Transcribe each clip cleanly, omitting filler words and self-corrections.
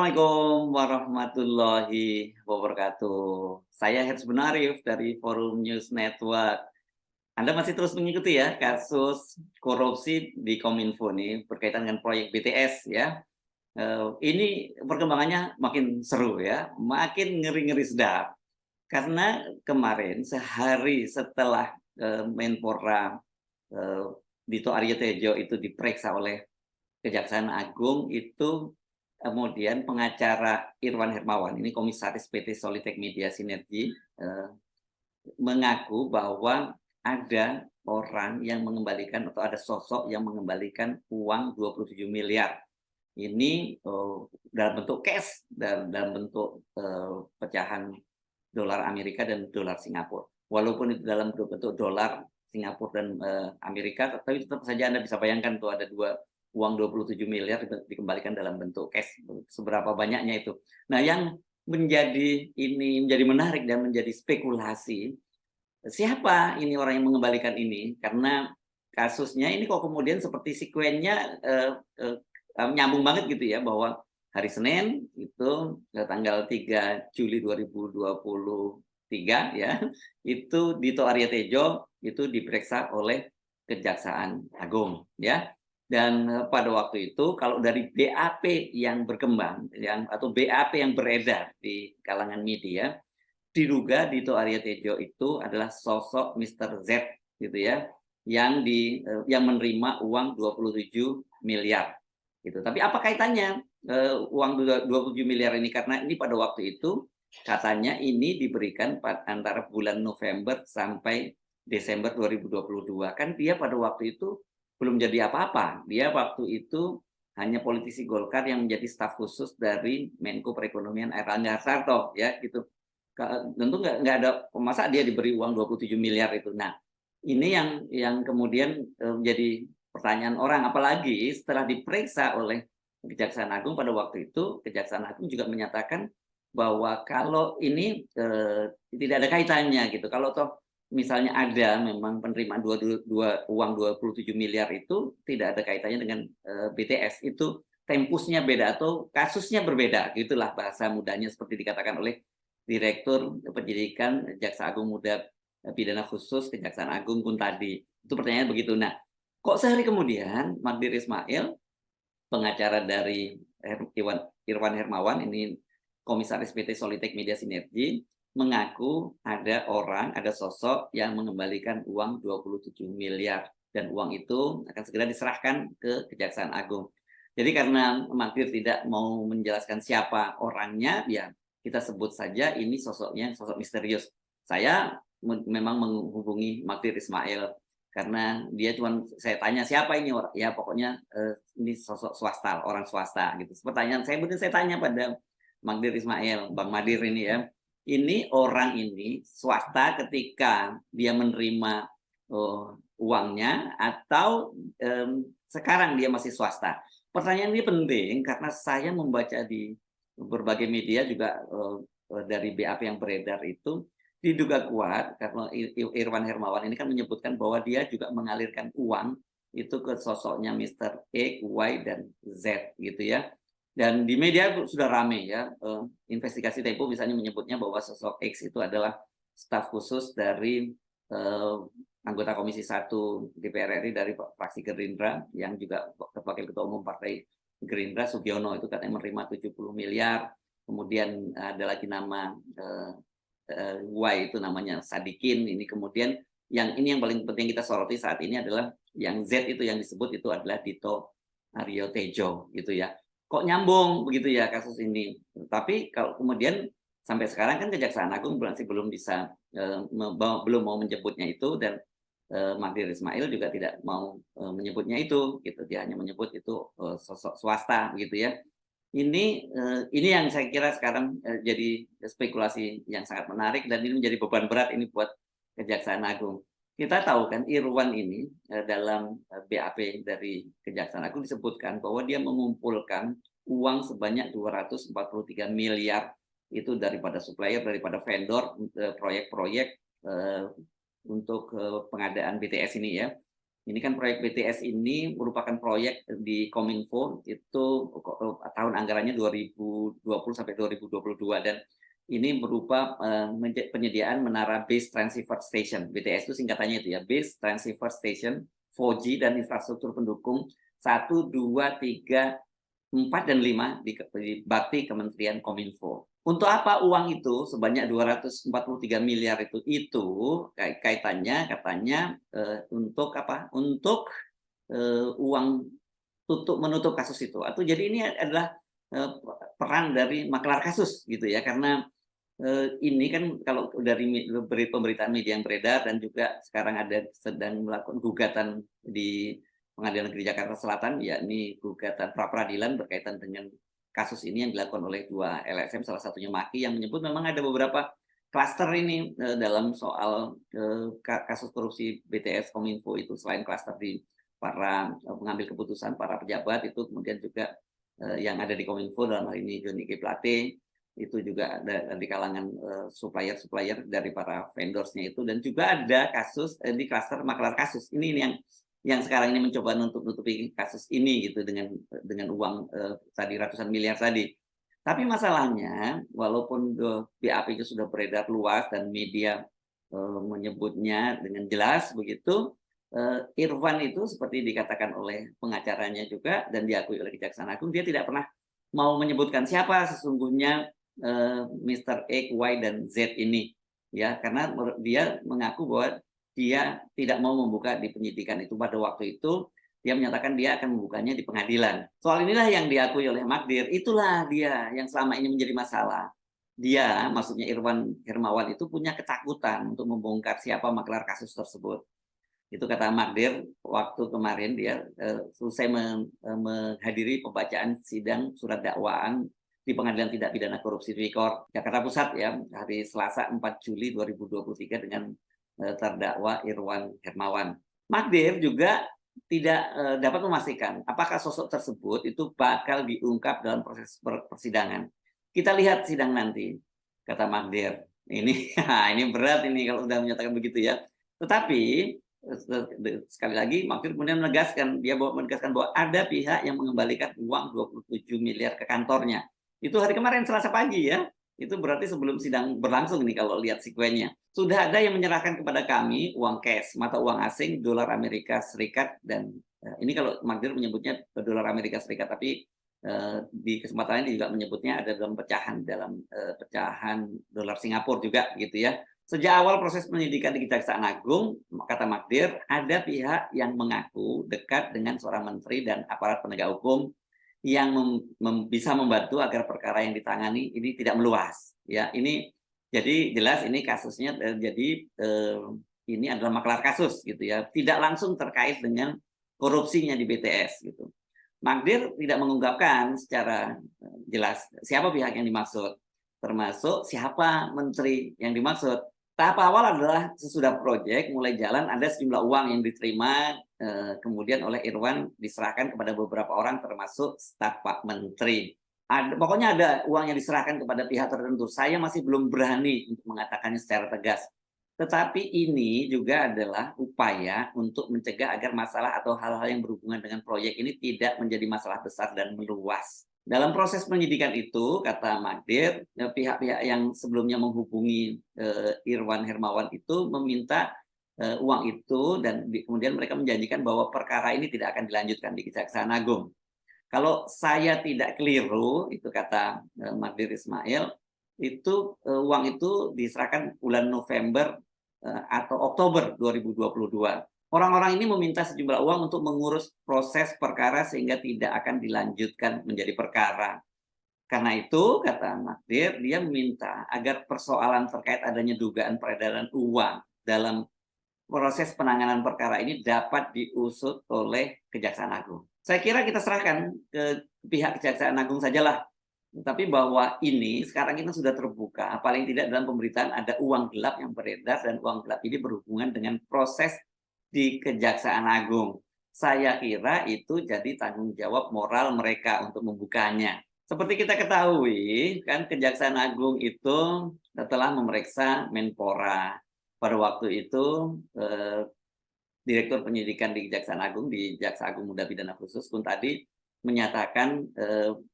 Assalamualaikum warahmatullahi wabarakatuh. Saya Herzs Benarif dari Forum News Network. Anda masih terus mengikuti ya kasus korupsi di Kominfo ini berkaitan dengan proyek BTS ya. Ini perkembangannya makin seru ya, makin ngeri-ngeri sedap. Karena kemarin sehari setelah Menpora eh, Dito Aryo Tejo itu diperiksa oleh Kejaksaan Agung itu kemudian pengacara Irwan Hermawan, ini komisaris PT Solitek Media Sinergi, mengaku bahwa ada orang yang mengembalikan atau ada sosok yang mengembalikan uang 27 miliar. Ini dalam bentuk cash, dalam bentuk pecahan dolar Amerika dan dolar Singapura. Walaupun itu dalam bentuk dolar Singapura dan Amerika, tapi tetap saja Anda bisa bayangkan tuh ada uang 27 miliar dikembalikan dalam bentuk cash. Seberapa banyaknya itu. Nah, yang menjadi menarik dan menjadi spekulasi, siapa ini orang yang mengembalikan ini? Karena kasusnya ini kok kemudian seperti sekuennya nyambung banget gitu ya, bahwa hari Senin itu tanggal 3 Juli 2023 ya, itu Dito Aryo Tejo itu diperiksa oleh Kejaksaan Agung ya. Dan pada waktu itu kalau dari BAP yang berkembang atau BAP yang beredar di kalangan media, diduga Dito Aryo Tejo itu adalah sosok Mr. Z gitu ya, yang menerima uang 27 miliar gitu. Tapi apa kaitannya uang 27 miliar ini? Karena ini pada waktu itu katanya ini diberikan antara bulan November sampai Desember 2022. Kan dia pada waktu itu belum jadi apa-apa. Dia waktu itu hanya politisi Golkar yang menjadi staf khusus dari Menko Perekonomian Airlangga Hartarto ya gitu. Tentu nggak ada masa dia diberi uang 27 miliar itu. Nah, ini yang kemudian menjadi pertanyaan orang, apalagi setelah diperiksa oleh Kejaksaan Agung pada waktu itu, Kejaksaan Agung juga menyatakan bahwa kalau ini tidak ada kaitannya gitu. Kalau toh misalnya ada memang penerimaan uang 27 miliar itu tidak ada kaitannya dengan BTS, itu tempusnya beda atau kasusnya berbeda, gitulah bahasa mudahnya seperti dikatakan oleh Direktur Penyidikan Jaksa Agung Muda Pidana Khusus Kejaksaan Agung pun tadi. Itu pertanyaan begitu. Nah, kok sehari kemudian Magdir Ismail, pengacara dari Irwan Hermawan, ini komisaris PT Solitek Media Sinergi, mengaku ada sosok yang mengembalikan uang 27 miliar dan uang itu akan segera diserahkan ke Kejaksaan Agung. Jadi karena Magdir tidak mau menjelaskan siapa orangnya, ya kita sebut saja ini sosok misterius. Saya memang menghubungi Magdir Ismail karena saya tanya siapa ini orang, ya pokoknya ini sosok swasta, orang swasta gitu. Pertanyaan saya tanya pada Magdir Ismail, Bang Madir ini ya, ini orang ini swasta ketika dia menerima uangnya atau sekarang dia masih swasta? Pertanyaan ini penting karena saya membaca di berbagai media juga dari BAP yang beredar itu diduga kuat karena Irwan Hermawan ini kan menyebutkan bahwa dia juga mengalirkan uang itu ke sosoknya Mr. X, Y, dan Z gitu ya. Dan di media sudah ramai ya, investigasi Tempo misalnya menyebutnya bahwa sosok X itu adalah staf khusus dari anggota Komisi 1 DPR RI dari fraksi Gerindra yang juga Wakil Ketua Umum Partai Gerindra Sugiono, itu katanya menerima 70 miliar. Kemudian ada lagi nama Y itu namanya Sadikin. Ini kemudian yang paling penting kita soroti saat ini adalah yang Z itu yang disebut itu adalah Dito Aryo Tejo gitu ya. Kok nyambung begitu ya kasus ini. Tapi kalau kemudian sampai sekarang kan Kejaksaan Agung masih belum mau menyebutnya itu, dan Magdir Ismail juga tidak mau menyebutnya itu gitu. Dia hanya menyebut itu sosok swasta gitu ya. Ini yang saya kira sekarang jadi spekulasi yang sangat menarik, dan ini menjadi beban berat ini buat Kejaksaan Agung. Kita tahu kan Irwan ini dalam BAP dari Kejaksaan Agung disebutkan bahwa dia mengumpulkan uang sebanyak 243 miliar itu daripada supplier, daripada vendor proyek-proyek untuk pengadaan BTS ini ya. Ini kan proyek BTS ini merupakan proyek di Kominfo itu tahun anggarannya 2020 sampai 2022 dan ini berupa penyediaan menara Base Transceiver Station. BTS itu singkatannya itu ya, Base Transceiver Station, 4G dan infrastruktur pendukung 1, 2, 3, 4 dan 5 di bakti Kementerian Kominfo. Untuk apa uang itu sebanyak 243 miliar itu kaitannya katanya untuk apa? Untuk uang menutup kasus itu. Atau jadi ini adalah peran dari maklar kasus gitu ya, karena ini kan kalau dari pemberitaan media yang beredar dan juga sekarang ada sedang melakukan gugatan di Pengadilan Negeri Jakarta Selatan, yakni gugatan pra peradilan berkaitan dengan kasus ini yang dilakukan oleh 2 LSM, salah satunya Maki, yang menyebut memang ada beberapa klaster ini dalam soal kasus korupsi BTS Kominfo itu, selain klaster di para pengambil keputusan, para pejabat itu, kemudian juga yang ada di Kominfo dalam hal ini Johnny G. Plate, itu juga ada di kalangan supplier dari para vendors-nya itu, dan juga ada kasus di klaster maklar kasus. Ini yang sekarang ini mencoba nutupi kasus ini gitu dengan uang tadi ratusan miliar tadi. Tapi masalahnya walaupun BAP itu sudah beredar luas dan media menyebutnya dengan jelas begitu, Irfan itu seperti dikatakan oleh pengacaranya juga dan diakui oleh Kejaksaan Agung, dia tidak pernah mau menyebutkan siapa sesungguhnya Mr. X, Y, dan Z ini, ya, karena dia mengaku bahwa dia tidak mau membuka di penyidikan itu. Pada waktu itu dia menyatakan dia akan membukanya di pengadilan. Soal inilah yang diakui oleh Magdir, itulah dia yang selama ini menjadi masalah. Dia, maksudnya Irwan Hermawan itu punya ketakutan untuk membongkar siapa maklar kasus tersebut. Itu kata Magdir waktu kemarin dia selesai menghadiri pembacaan sidang surat dakwaan di Pengadilan Tindak Pidana Korupsi Tipikor Jakarta Pusat ya, hari Selasa 4 Juli 2023 dengan terdakwa Irwan Hermawan. Magdir juga tidak dapat memastikan apakah sosok tersebut itu bakal diungkap dalam proses persidangan. Kita lihat sidang nanti, kata Magdir. Ini berat ini kalau sudah menyatakan begitu ya. Tetapi sekali lagi Magdir kemudian menegaskan bahwa ada pihak yang mengembalikan uang 27 miliar ke kantornya. Itu hari kemarin Selasa pagi ya. Itu berarti sebelum sidang berlangsung nih kalau lihat sekuennya. Sudah ada yang menyerahkan kepada kami uang cash, mata uang asing, dolar Amerika Serikat, dan ini kalau Magdir menyebutnya dolar Amerika Serikat, tapi di kesempatan ini juga menyebutnya ada dalam pecahan dolar Singapura juga gitu ya. Sejak awal proses penyidikan di Kejaksaan Agung, kata Magdir, ada pihak yang mengaku dekat dengan seorang menteri dan aparat penegak hukum yang bisa membantu agar perkara yang ditangani ini tidak meluas. Ya, ini jadi jelas ini kasusnya ini adalah maklar kasus gitu ya, tidak langsung terkait dengan korupsinya di BTS gitu. Magdir tidak mengungkapkan secara jelas siapa pihak yang dimaksud, termasuk siapa menteri yang dimaksud. Tahap awal adalah sesudah proyek mulai jalan ada sejumlah uang yang diterima kemudian oleh Irwan diserahkan kepada beberapa orang termasuk staf Pak Menteri. Pokoknya ada uang yang diserahkan kepada pihak tertentu. Saya masih belum berani untuk mengatakannya secara tegas. Tetapi ini juga adalah upaya untuk mencegah agar masalah atau hal-hal yang berhubungan dengan proyek ini tidak menjadi masalah besar dan meluas. Dalam proses penyidikan itu, kata Magdir, pihak-pihak yang sebelumnya menghubungi Irwan Hermawan itu meminta uang itu dan kemudian mereka menjanjikan bahwa perkara ini tidak akan dilanjutkan di Kejaksaan Agung. Kalau saya tidak keliru, itu kata Magdir Ismail, itu uang itu diserahkan bulan November atau Oktober 2022. Orang-orang ini meminta sejumlah uang untuk mengurus proses perkara sehingga tidak akan dilanjutkan menjadi perkara. Karena itu, kata Magdir, dia meminta agar persoalan terkait adanya dugaan peredaran uang dalam proses penanganan perkara ini dapat diusut oleh Kejaksaan Agung. Saya kira kita serahkan ke pihak Kejaksaan Agung sajalah. Tapi bahwa ini sekarang kita sudah terbuka, paling tidak dalam pemberitaan ada uang gelap yang beredar dan uang gelap ini berhubungan dengan proses di Kejaksaan Agung. Saya kira itu jadi tanggung jawab moral mereka untuk membukanya. Seperti kita ketahui, kan Kejaksaan Agung itu telah memeriksa Menpora. Pada waktu itu Direktur Penyidikan di Kejaksaan Agung, di Jaksa Agung Muda Pidana Khusus pun tadi menyatakan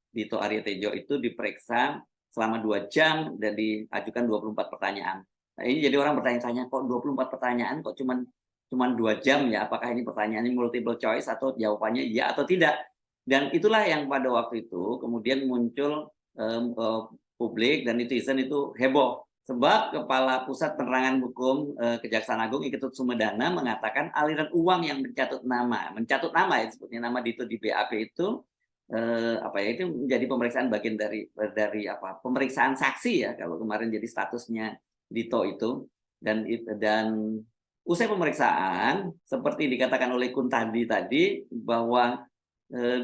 Dito Aryo Tejo itu diperiksa selama 2 jam dan diajukan 24 pertanyaan. Nah, ini jadi orang bertanya-tanya, kok 24 pertanyaan, kok cuman 2 jam ya? Apakah ini pertanyaannya multiple choice atau jawabannya iya atau tidak? Dan itulah yang pada waktu itu kemudian muncul publik dan netizen itu heboh. Sebab Kepala Pusat Penerangan Hukum Kejaksaan Agung Iketut Sumedana mengatakan aliran uang yang mencatut nama ya disebutnya nama Dito di BAP itu itu menjadi pemeriksaan bagian dari pemeriksaan saksi ya kalau kemarin jadi statusnya Dito itu dan usai pemeriksaan seperti dikatakan oleh tadi bahwa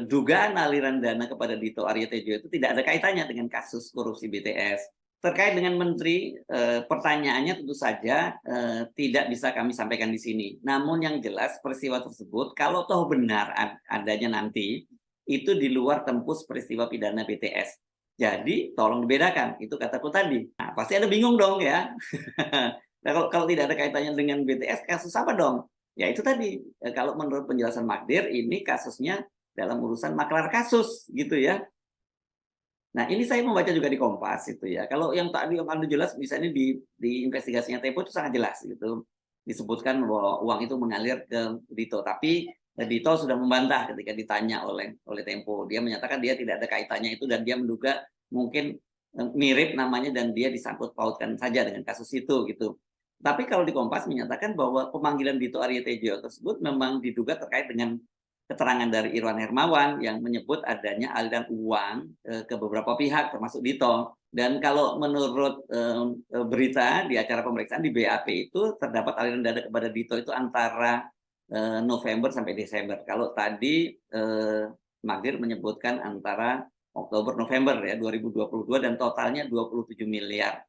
dugaan aliran dana kepada Dito Aryo Tejo itu tidak ada kaitannya dengan kasus korupsi BTS. Terkait dengan menteri, pertanyaannya tentu saja tidak bisa kami sampaikan di sini. Namun yang jelas peristiwa tersebut kalau toh benar adanya nanti, itu di luar tempus peristiwa pidana BTS. Jadi tolong dibedakan, itu kataku tadi. Nah, pasti ada bingung dong ya. Nah, kalau tidak ada kaitannya dengan BTS, kasus apa dong? Ya itu tadi, kalau menurut penjelasan Magdir, ini kasusnya dalam urusan maklar kasus, gitu ya. Nah, ini saya membaca juga di Kompas itu ya. Kalau yang tadi yang Anda jelas misalnya di investigasinya Tempo itu sangat jelas gitu. Disebutkan bahwa uang itu mengalir ke Dito, tapi Dito sudah membantah ketika ditanya oleh Tempo. Dia menyatakan dia tidak ada kaitannya itu dan dia menduga mungkin mirip namanya dan dia disangkut pautkan saja dengan kasus itu gitu. Tapi kalau di Kompas menyatakan bahwa pemanggilan Dito Aryo Tejo tersebut memang diduga terkait dengan keterangan dari Irwan Hermawan yang menyebut adanya aliran uang ke beberapa pihak termasuk Dito. Dan kalau menurut berita di acara pemeriksaan di BAP itu terdapat aliran dana kepada Dito itu antara November sampai Desember. Kalau tadi Magdir menyebutkan antara Oktober November ya 2022 dan totalnya 27 miliar.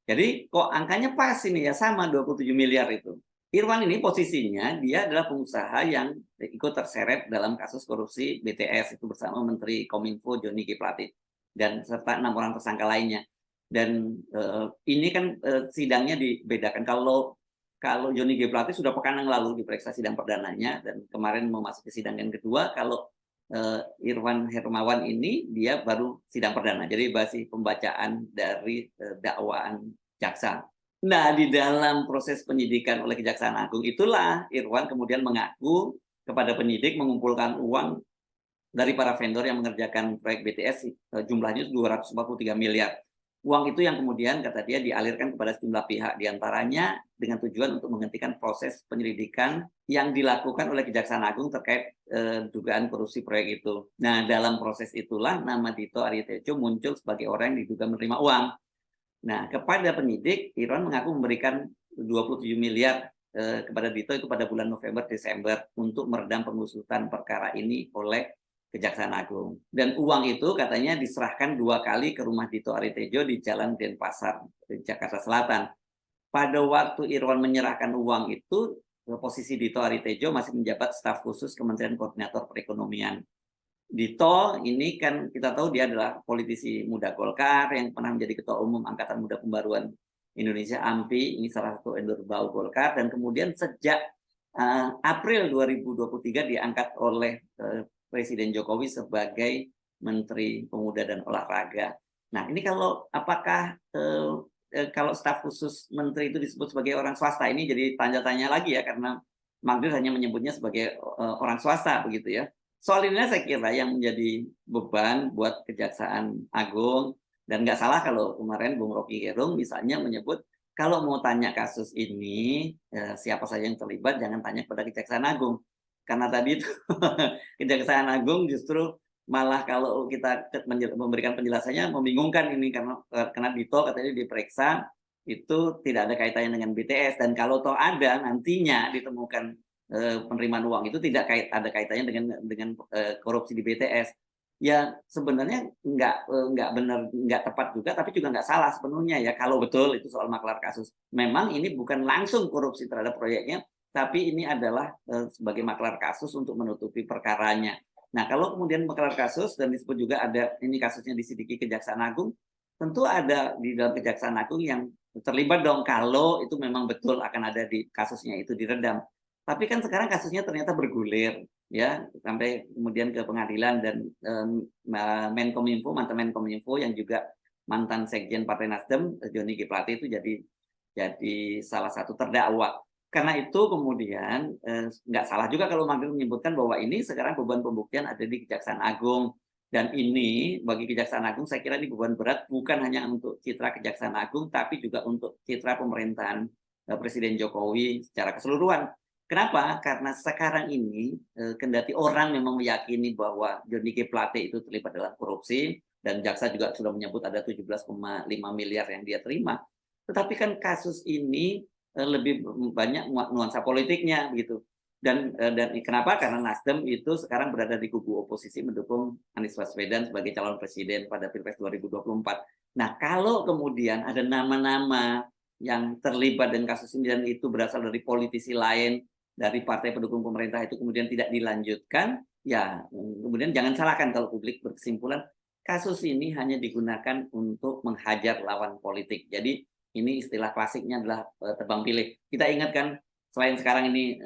Jadi kok angkanya pas ini ya sama 27 miliar itu. Irwan ini posisinya dia adalah pengusaha yang ikut terseret dalam kasus korupsi BTS itu bersama Menteri Kominfo Johnny G. Plate dan serta 6 orang tersangka lainnya. Dan ini kan sidangnya dibedakan. Kalau Johnny G. Plate sudah pekan yang lalu diperiksa sidang perdananya dan kemarin memasuki sidang yang kedua. Kalau Irwan Hermawan ini dia baru sidang perdana. Jadi masih pembacaan dari dakwaan jaksa. Nah, di dalam proses penyidikan oleh Kejaksaan Agung itulah Irwan kemudian mengaku kepada penyidik mengumpulkan uang dari para vendor yang mengerjakan proyek BTS jumlahnya 243 miliar. Uang itu yang kemudian kata dia dialirkan kepada sejumlah pihak diantaranya dengan tujuan untuk menghentikan proses penyelidikan yang dilakukan oleh Kejaksaan Agung terkait dugaan korupsi proyek itu. Nah, dalam proses itulah nama Dito Aryo Tejo muncul sebagai orang yang diduga menerima uang. Nah, kepada penyidik, Irwan mengaku memberikan 27 miliar kepada Dito itu pada bulan November-Desember untuk meredam pengusutan perkara ini oleh Kejaksaan Agung. Dan uang itu katanya diserahkan 2 kali ke rumah Dito Aryo Tejo di Jalan Denpasar, Jakarta Selatan. Pada waktu Irwan menyerahkan uang itu, posisi Dito Aryo Tejo masih menjabat staf khusus Kementerian Koordinator Perekonomian. Dito ini kan kita tahu dia adalah politisi muda Golkar yang pernah menjadi Ketua Umum Angkatan Muda Pembaruan Indonesia AMPI, ini salah satu endorbau Golkar, dan kemudian sejak April 2023 diangkat oleh Presiden Jokowi sebagai Menteri Pemuda dan Olahraga. Nah, ini apakah kalau staf khusus menteri itu disebut sebagai orang swasta, ini jadi tanya-tanya lagi ya, karena Magdir hanya menyebutnya sebagai orang swasta begitu ya. Soal ini saya kira yang menjadi beban buat Kejaksaan Agung, dan nggak salah kalau kemarin Bung Rocky Gerung misalnya menyebut kalau mau tanya kasus ini siapa saja yang terlibat jangan tanya kepada Kejaksaan Agung, karena tadi itu Kejaksaan Agung justru malah kalau kita memberikan penjelasannya membingungkan ini karena Dito katanya diperiksa itu tidak ada kaitannya dengan BTS, dan kalau toh ada nantinya ditemukan penerimaan uang itu tidak ada kaitannya dengan korupsi di BTS. Ya sebenarnya nggak benar, nggak tepat juga, tapi juga nggak salah sepenuhnya ya kalau betul itu soal maklar kasus. Memang ini bukan langsung korupsi terhadap proyeknya, tapi ini adalah sebagai maklar kasus untuk menutupi perkaranya. Nah, kalau kemudian maklar kasus dan disebut juga ada ini kasusnya disidiki Kejaksaan Agung, tentu ada di dalam Kejaksaan Agung yang terlibat dong kalau itu memang betul akan ada di kasusnya itu diredam. Tapi kan sekarang kasusnya ternyata bergulir, ya, sampai kemudian ke pengadilan dan Menkominfo, mantan Menkominfo yang juga mantan Sekjen Partai Nasdem, Joni G. Plate itu jadi salah satu terdakwa. Karena itu kemudian nggak salah juga kalau menyebutkan bahwa ini sekarang beban pembuktian ada di Kejaksaan Agung. Dan ini bagi Kejaksaan Agung saya kira ini beban berat bukan hanya untuk citra Kejaksaan Agung tapi juga untuk citra pemerintahan Presiden Jokowi secara keseluruhan. Kenapa? Karena sekarang ini kendati orang memang meyakini bahwa Johnny G. Plate itu terlibat dalam korupsi dan jaksa juga sudah menyebut ada 17,5 miliar yang dia terima. Tetapi kan kasus ini lebih banyak nuansa politiknya gitu. Dan kenapa? Karena Nasdem itu sekarang berada di kubu oposisi mendukung Anies Baswedan sebagai calon presiden pada Pilpres 2024. Nah, kalau kemudian ada nama-nama yang terlibat dengan kasus ini dan itu berasal dari politisi lain, dari partai pendukung pemerintah itu kemudian tidak dilanjutkan, ya kemudian jangan salahkan kalau publik berkesimpulan kasus ini hanya digunakan untuk menghajar lawan politik. Jadi ini istilah klasiknya adalah tebang pilih. Kita ingatkan selain sekarang ini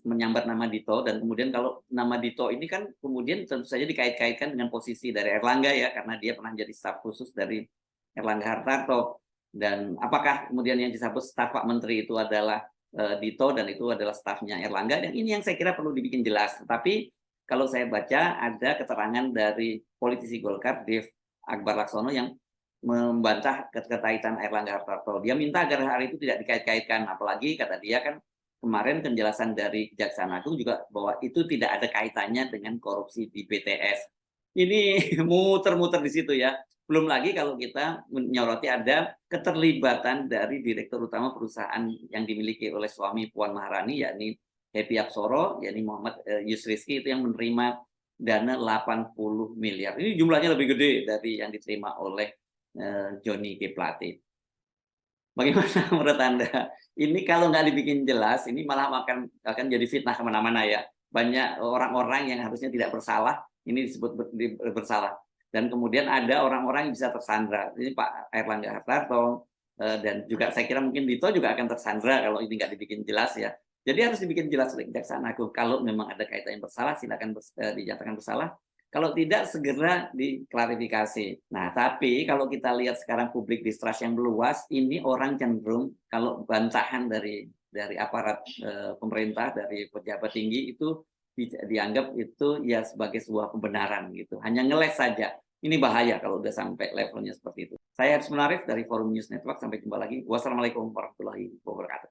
menyambar nama Dito dan kemudian kalau nama Dito ini kan kemudian tentu saja dikait-kaitkan dengan posisi dari Erlangga ya karena dia pernah jadi staf khusus dari Erlangga Hartarto dan apakah kemudian yang disebut staf Pak Menteri itu adalah Dito dan itu adalah stafnya Erlangga dan ini yang saya kira perlu dibikin jelas. Tapi kalau saya baca ada keterangan dari politisi Golkar Dev Akbar Laksono yang membantah keterkaitan Erlangga Hartarto. Dia minta agar hari itu tidak dikait-kaitkan, apalagi kata dia kan kemarin penjelasan dari Kejaksaan Agung juga bahwa itu tidak ada kaitannya dengan korupsi di BTS. Ini muter-muter di situ ya. Belum lagi kalau kita menyoroti ada keterlibatan dari direktur utama perusahaan yang dimiliki oleh suami Puan Maharani, yakni Happy Apsoro, yakni Muhammad Yusrizky itu yang menerima dana 80 miliar. Ini jumlahnya lebih gede dari yang diterima oleh Johnny G. Plate. Bagaimana menurut Anda? Ini kalau nggak dibikin jelas, ini malah akan jadi fitnah kemana-mana ya. Banyak orang-orang yang harusnya tidak bersalah, ini disebut bersalah. Dan kemudian ada orang-orang yang bisa tersandra. Ini Pak Erlangga Hartarto, dan juga saya kira mungkin Dito juga akan tersandra kalau ini nggak dibikin jelas ya. Jadi harus dibikin jelas oleh Kejaksaan Agung. Kalau memang ada kaitan yang bersalah, silakan dinyatakan bersalah. Kalau tidak, segera diklarifikasi. Nah, tapi kalau kita lihat sekarang publik distrust yang meluas, ini orang cenderung kalau bantahan dari aparat pemerintah, dari pejabat tinggi itu dianggap itu ya sebagai sebuah pembenaran gitu. Hanya ngeles saja. Ini bahaya kalau udah sampai levelnya seperti itu. Saya Harus Menarif dari Forum News Network. Sampai jumpa lagi. Wassalamualaikum warahmatullahi wabarakatuh.